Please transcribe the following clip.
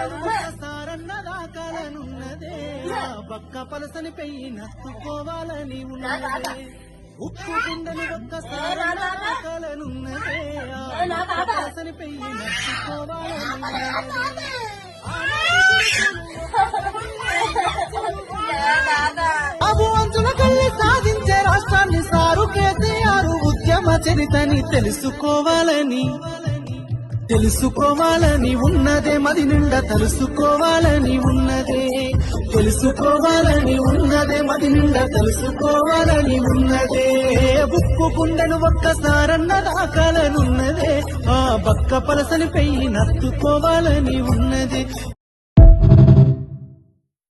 ఒక్కసారన్నదాకాలనున్నదే బక్క పలసని పెయ్యి నత్తుకోవాలని ఉన్నదే ఉప్పు గుండెని ఒక్కసారన్నదాకాలనున్నదే బక్క పలసని పెయ్యి నత్తుకోవాలని ఉన్నదే బాబు అంచుల కళ్ళి సాధించే రాష్ట్రాన్ని సారు కేసీఆర్ ఉద్యమ చరితని తెలుసుకోవాలని ఉన్నదే మది నిండా తెలుసుకోవాలని ఉన్నదే ఉప్పు గుండెను ఒక్కసారన్న దాకాలనున్నదే ఆ బక్క పలసని పెయ్యి నత్తుకోవాలని ఉన్నది